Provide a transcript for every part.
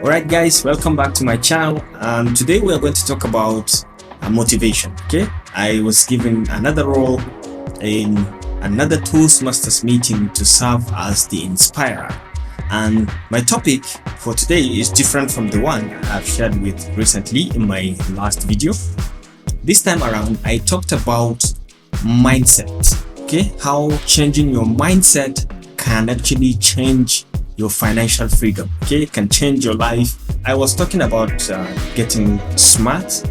Alright guys, welcome back to my channel. Today we are going to talk about motivation. Okay, I was given another role in another toastmasters meeting to serve as the inspirer, and my topic for today is different from the one I've shared with recently in my last video. This time around I talked about mindset. Okay, how changing your mindset can actually change your financial freedom. Okay, it can change your life. I was talking about getting smart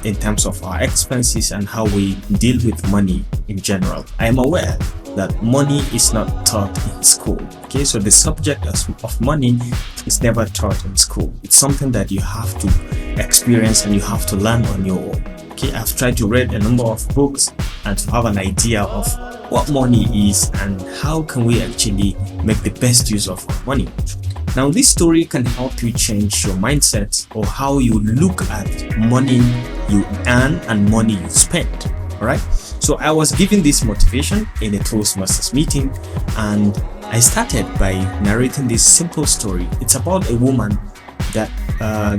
in terms of our expenses and how we deal with money in general. I am aware that money is not taught in school. Okay, so the subject of money is never taught in school. It's something that you have to experience and you have to learn on your own. Okay, I've tried to read a number of books and to have an idea of what money is and how can we actually make the best use of our money. Now, this story can help you change your mindset or how you look at money you earn and money you spend. All right. So I was given this motivation in a Toastmasters meeting, and I started by narrating this simple story. It's about a woman that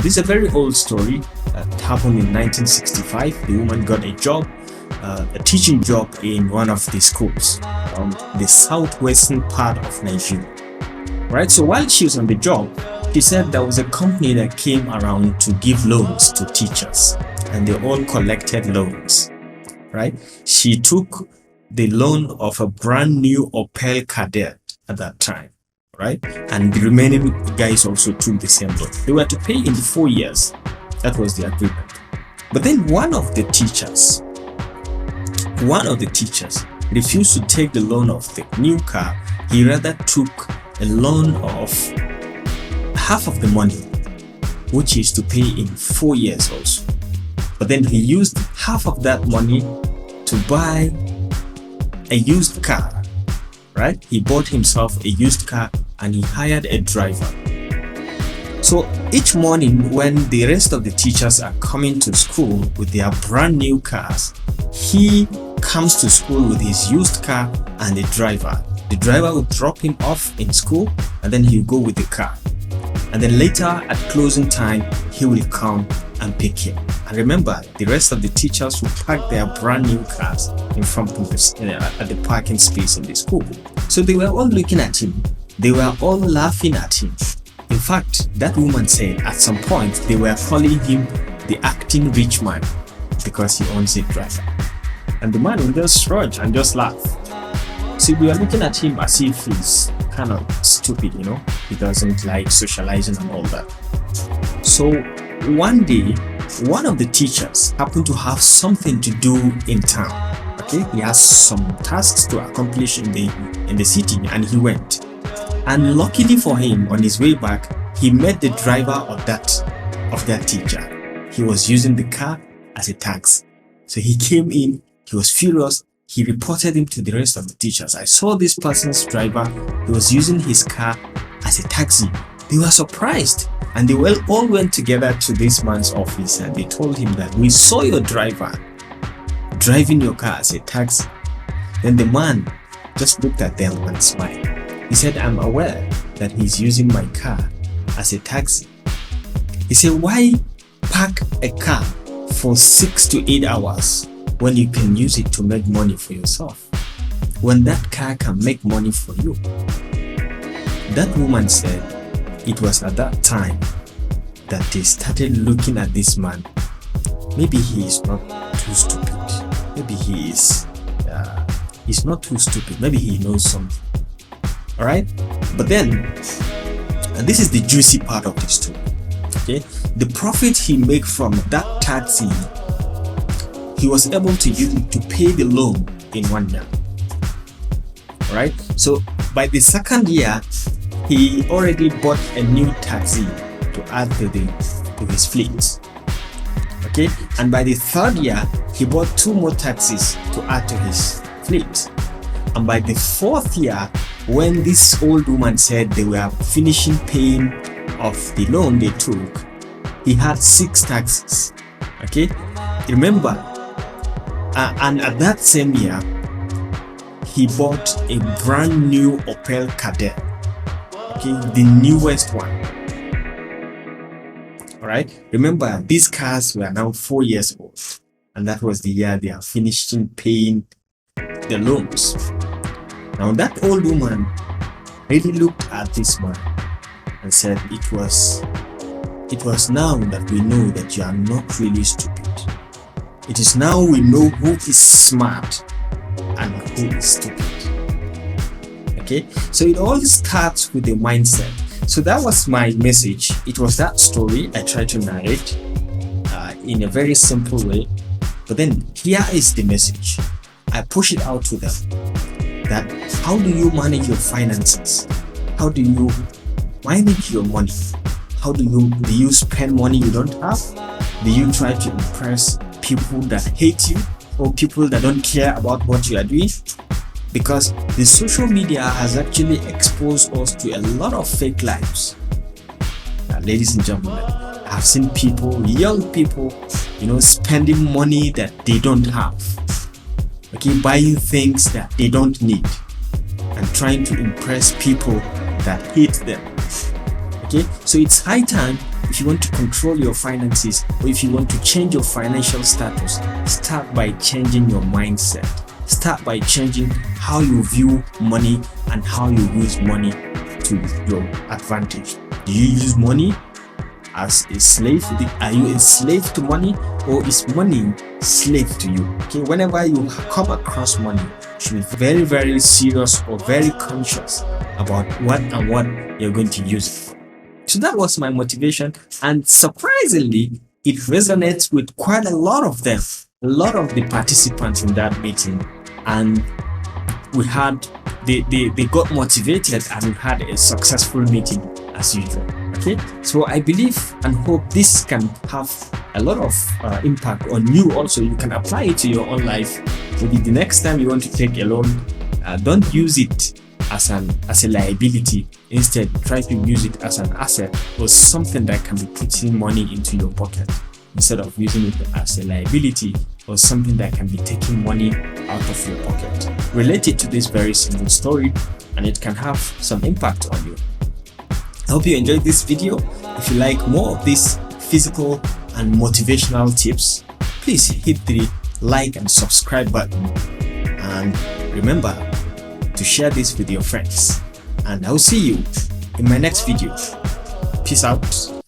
this is a very old story that happened in 1965. The woman got a job, a teaching job in one of the schools from the southwestern part of Nigeria. Right, so while she was on the job, she said there was a company that came around to give loans to teachers, and they all collected loans. Right, she took the loan of a brand new Opel Kadett at that time. Right, and the remaining guys also took the same loan. They were to pay in 4 years. That was the agreement. But then one of the teachers refused to take the loan of the new car. He rather took a loan of half of the money, which is to pay in 4 years also. But then he used half of that money to buy a used car. Right? He bought himself a used car and he hired a driver. So each morning when the rest of the teachers are coming to school with their brand new cars, he comes to school with his used car and the driver. The driver will drop him off in school and then he'll go with the car. And then later at closing time, he will come and pick him. And remember, the rest of the teachers will park their brand new cars in front of at the parking space in the school. So they were all looking at him. They were all laughing at him. In fact, that woman said at some point they were calling him the acting rich man because he owns a driver. And the man will just shrug and just laugh. See, we are looking at him as if he's kind of stupid, you know, he doesn't like socializing and all that. So one day, one of the teachers happened to have something to do in town. Okay, he has some tasks to accomplish in the city, and he went. And luckily for him, on his way back, he met the driver of that teacher. He was using the car as a taxi. So he came in, he was furious. He reported him to the rest of the teachers. I saw this person's driver. He was using his car as a taxi. They were surprised, and they all went together to this man's office, and they told him that we saw your driver driving your car as a taxi. Then the man just looked at them and smiled. He said, I'm aware that he's using my car as a taxi. He said, why park a car for 6 to 8 hours when you can use it to make money for yourself, when that car can make money for you? That woman said it was at that time that they started looking at this man. Maybe he is not too stupid. Maybe he's not too stupid. Maybe he knows something. All right. But then, and this is the juicy part of this story. Okay, the profit he made from that taxi, he was able to use it to pay the loan in 1 year. All right. So by the second year, he already bought a new taxi to add to his fleet. Okay, and by the third year, he bought 2 more taxis to add to his fleet. And by the 4th year, when this old woman said they were finishing paying off the loan they took, he had 6 taxis. Okay, remember, and at that same year, he bought a brand new Opel Kadett. Okay, the newest one. All right. Remember, these cars were now 4 years old, and that was the year they are finishing paying the loans. Now, that old woman really looked at this man and said, it was now that we know that you are not really stupid. It is now we know who is smart and who is stupid. Okay, so it all starts with the mindset. So that was my message. It was that story I tried to narrate in a very simple way. But then here is the message. I push it out to them. That how do you manage your finances? How do you manage your money? How do you spend money you don't have? Do you try to impress people that hate you or people that don't care about what you are doing? Because the social media has actually exposed us to a lot of fake lives. Ladies and gentlemen, I've seen people, young people, spending money that they don't have. Okay, buying things that they don't need and trying to impress people that hate them. Okay, so it's high time, if you want to control your finances or if you want to change your financial status, start by changing your mindset. Start by changing how you view money and how you use money to your advantage. Do you use money as a slave? Are you a slave to money, or is money slave to you? Okay, whenever you come across money, you should be very, very serious or very conscious about what you're going to use it for. So that was my motivation, and surprisingly, it resonates with quite a lot of them, a lot of the participants in that meeting, and they got motivated and we had a successful meeting as usual. Okay, so I believe and hope this can have a lot of impact on you. Also, you can apply it to your own life. Maybe the next time you want to take a loan, don't use it as a liability. Instead, try to use it as an asset or something that can be putting money into your pocket, instead of using it as a liability or something that can be taking money out of your pocket. Relate it to this very simple story and it can have some impact on you. I hope you enjoyed this video. If you like more of these physical and motivational tips, please hit the like and subscribe button, and remember to share this with your friends. And I'll see you in my next video. Peace out.